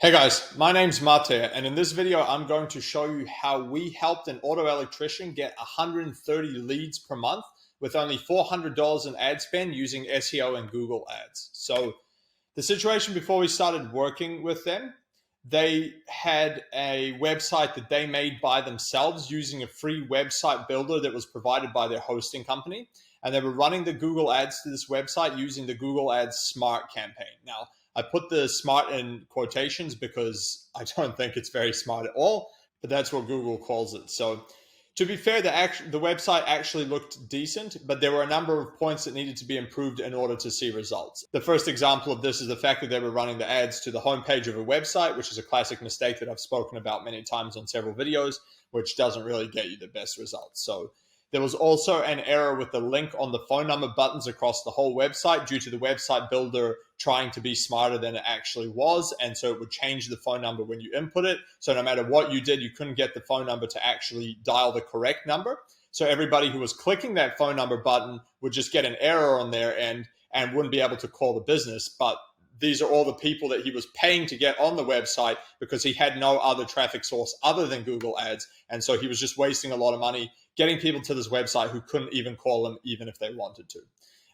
Hey guys, my name's Mate, and in this video I'm going to show you how we helped an auto electrician get 130 leads per month with only $400 in ad spend using SEO and Google Ads. So the situation before we started working with them, they had a website that they made by themselves using a free website builder that was provided by their hosting company. And they were running the Google Ads to this website using the Google Ads Smart campaign. Now, I put the smart in quotations because I don't think it's very smart at all, but that's what Google calls it. So to be fair, the website actually looked decent, but there were a number of points that needed to be improved in order to see results. The first example of this is the fact that they were running the ads to the homepage of a website, which is a classic mistake that I've spoken about many times on several videos, which doesn't really get you the best results. So there was also an error with the link on the phone number buttons across the whole website due to the website builder trying to be smarter than it actually was. And so it would change the phone number when you input it. So no matter what you did, you couldn't get the phone number to actually dial the correct number. So everybody who was clicking that phone number button would just get an error on their end and wouldn't be able to call the business. But these are all the people that he was paying to get on the website because he had no other traffic source other than Google Ads. And so he was just wasting a lot of money getting people to this website who couldn't even call him even if they wanted to.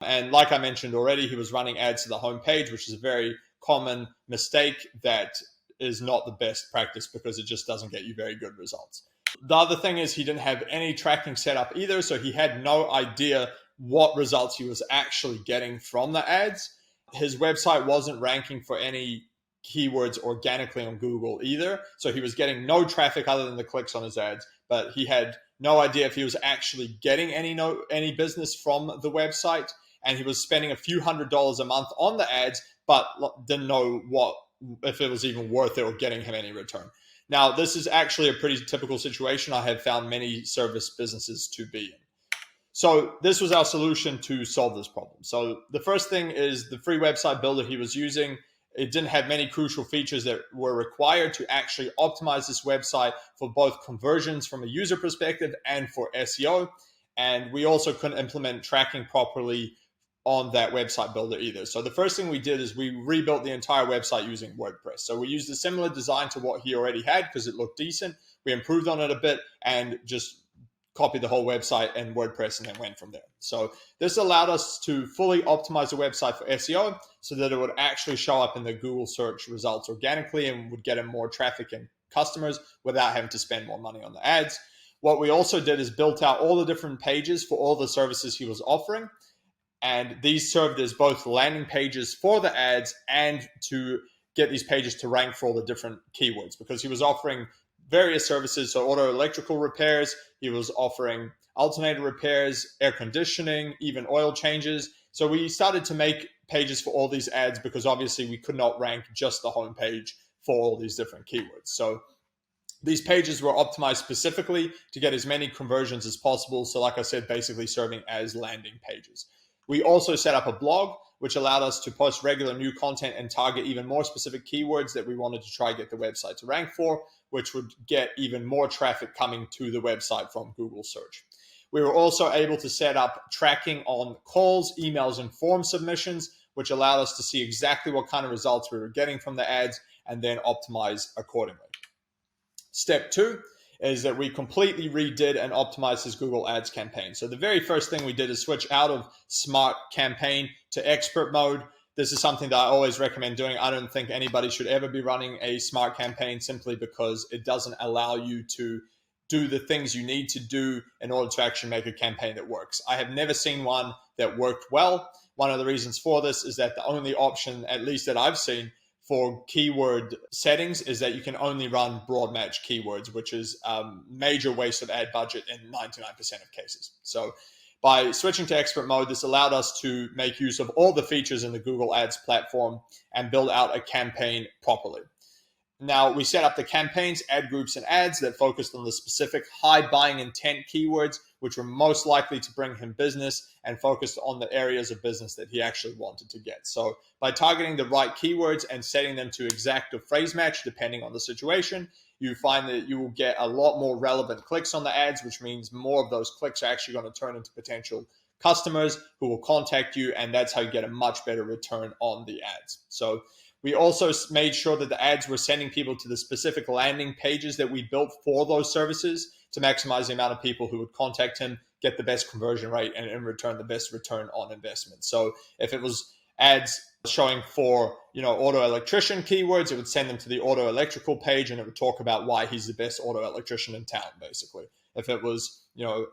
And like I mentioned already, he was running ads to the homepage, which is a very common mistake that is not the best practice because it just doesn't get you very good results. The other thing is he didn't have any tracking set up either, so he had no idea what results he was actually getting from the ads. His website wasn't ranking for any keywords organically on Google either, so he was getting no traffic other than the clicks on his ads, but he had no idea if he was actually getting any business from the website, and he was spending a few $100s a month on the ads, but didn't know if it was even worth it or getting him any return. Now, this is actually a pretty typical situation I have found many service businesses to be in. So this was our solution to solve this problem. So the first thing is the free website builder he was using. It didn't have many crucial features that were required to actually optimize this website for both conversions from a user perspective and for SEO. And we also couldn't implement tracking properly on that website builder either. So the first thing we did is we rebuilt the entire website using WordPress. So we used a similar design to what he already had because it looked decent. We improved on it a bit and just copied the whole website in WordPress and then went from there. So this allowed us to fully optimize the website for SEO so that it would actually show up in the Google search results organically and would get him more traffic and customers without having to spend more money on the ads. What we also did is built out all the different pages for all the services he was offering. And these served as both landing pages for the ads and to get these pages to rank for all the different keywords because he was offering various services. So auto electrical repairs, he was offering alternator repairs, air conditioning, even oil changes. So we started to make pages for all these ads because obviously we could not rank just the homepage for all these different keywords. So these pages were optimized specifically to get as many conversions as possible. So like I said, basically serving as landing pages. We also set up a blog, which allowed us to post regular new content and target even more specific keywords that we wanted to try get the website to rank for, which would get even more traffic coming to the website from Google search. We were also able to set up tracking on calls, emails, and form submissions, which allowed us to see exactly what kind of results we were getting from the ads and then optimize accordingly. Step 2 is that we completely redid and optimized his Google Ads campaign. So the very first thing we did is switch out of Smart campaign to expert mode. This is something that I always recommend doing. I don't think anybody should ever be running a Smart campaign simply because it doesn't allow you to do the things you need to do in order to actually make a campaign that works. I have never seen one that worked well. One of the reasons for this is that the only option, at least that I've seen, for keyword settings is that you can only run broad match keywords, which is a major waste of ad budget in 99% of cases. So by switching to expert mode, this allowed us to make use of all the features in the Google Ads platform and build out a campaign properly. Now, we set up the campaigns, ad groups, and ads that focused on the specific high buying intent keywords, which were most likely to bring him business and focused on the areas of business that he actually wanted to get. So by targeting the right keywords and setting them to exact or phrase match, depending on the situation, you find that you will get a lot more relevant clicks on the ads, which means more of those clicks are actually going to turn into potential customers who will contact you, and that's how you get a much better return on the ads. So We also made sure that the ads were sending people to the specific landing pages that we built for those services to maximize the amount of people who would contact him, get the best conversion rate, and in return, the best return on investment. So if it was ads showing for, auto electrician keywords, it would send them to the auto electrical page and it would talk about why he's the best auto electrician in town, basically. If it was,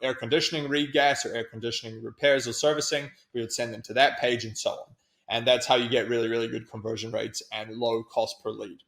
air conditioning regas or air conditioning repairs or servicing, we would send them to that page and so on. And that's how you get really, really good conversion rates and low cost per lead.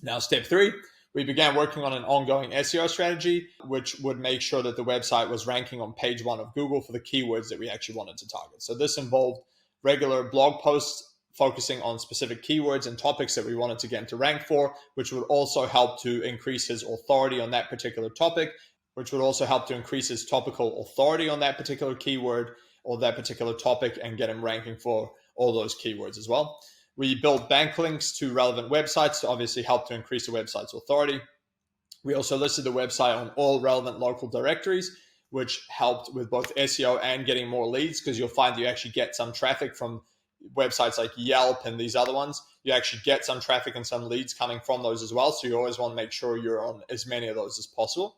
Now, step 3, we began working on an ongoing SEO strategy, which would make sure that the website was ranking on page 1 of Google for the keywords that we actually wanted to target. So this involved regular blog posts focusing on specific keywords and topics that we wanted to get into rank for, which would also help to increase his authority on that particular topic, which would also help to increase his topical authority on that particular keyword or that particular topic and get him ranking for all those keywords as well. We built backlinks to relevant websites to obviously help to increase the website's authority. We also listed the website on all relevant local directories, which helped with both SEO and getting more leads, because you'll find you actually get some traffic from websites like Yelp and these other ones. You actually get some traffic and some leads coming from those as well. So you always want to make sure you're on as many of those as possible.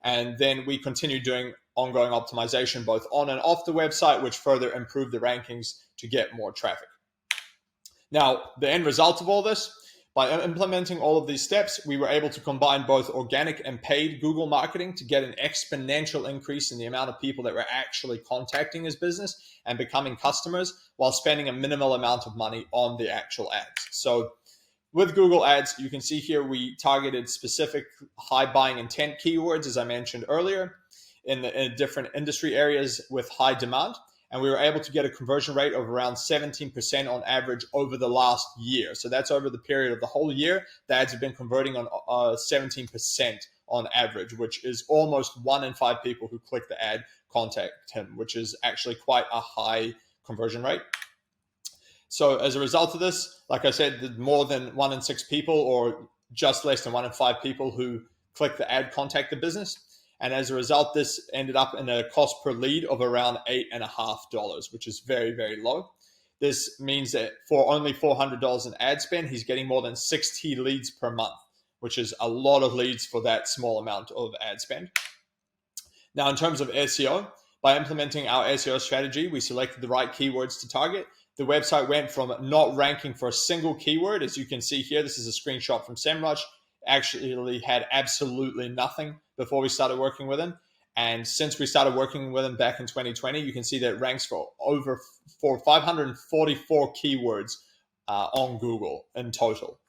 And then we continue doing ongoing optimization both on and off the website, which further improved the rankings to get more traffic. Now, the end result of all this, by implementing all of these steps, we were able to combine both organic and paid Google marketing to get an exponential increase in the amount of people that were actually contacting his business and becoming customers while spending a minimal amount of money on the actual ads. So with Google Ads, you can see here we targeted specific high buying intent keywords, as I mentioned earlier, in different industry areas with high demand. And we were able to get a conversion rate of around 17% on average over the last year. So that's over the period of the whole year. The ads have been converting on 17% on average, which is almost 1 in 5 people who click the ad contact him, which is actually quite a high conversion rate. So as a result of this, like I said, more than 1 in 6 people or just less than 1 in 5 people who click the ad contact the business. And as a result, this ended up in a cost per lead of around $8.50, which is very, very low. This means that for only $400 in ad spend, he's getting more than 60 leads per month, which is a lot of leads for that small amount of ad spend. Now, in terms of SEO, by implementing our SEO strategy, we selected the right keywords to target. The website went from not ranking for a single keyword. As you can see here, this is a screenshot from SEMrush. Actually had absolutely nothing before we started working with him. And since we started working with him back in 2020, you can see that it ranks for 544 keywords on Google in total.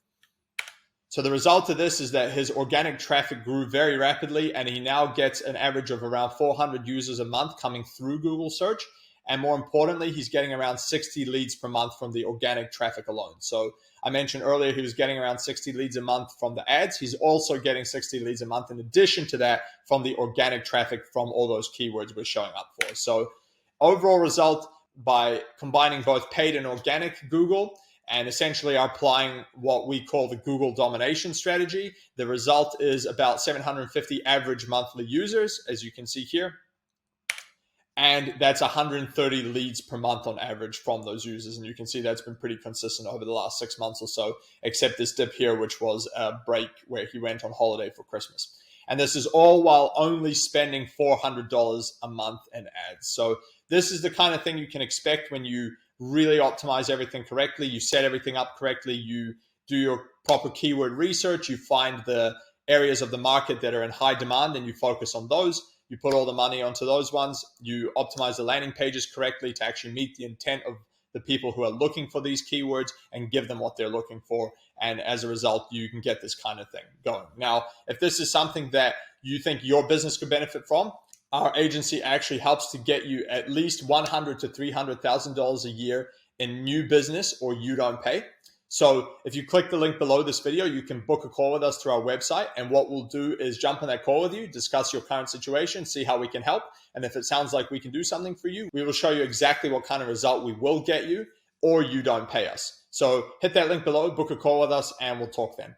So the result of this is that his organic traffic grew very rapidly, and he now gets an average of around 400 users a month coming through Google search. And more importantly, he's getting around 60 leads per month from the organic traffic alone. So I mentioned earlier he was getting around 60 leads a month from the ads. He's also getting 60 leads a month in addition to that from the organic traffic from all those keywords we're showing up for. So overall result, by combining both paid and organic Google and essentially applying what we call the Google domination strategy, the result is about 750 average monthly users, as you can see here. And that's 130 leads per month on average from those users. And you can see that's been pretty consistent over the last 6 months or so, except this dip here, which was a break where he went on holiday for Christmas. And this is all while only spending $400 a month in ads. So this is the kind of thing you can expect when you really optimize everything correctly. You set everything up correctly. You do your proper keyword research. You find the areas of the market that are in high demand and you focus on those. You put all the money onto those ones. You optimize the landing pages correctly to actually meet the intent of the people who are looking for these keywords and give them what they're looking for. And as a result, you can get this kind of thing going. Now, if this is something that you think your business could benefit from, our agency actually helps to get you at least $100,000 to $300,000 a year in new business, or you don't pay. So if you click the link below this video, you can book a call with us through our website. And what we'll do is jump on that call with you, discuss your current situation, see how we can help. And if it sounds like we can do something for you, we will show you exactly what kind of result we will get you, or you don't pay us. So hit that link below, book a call with us, and we'll talk then.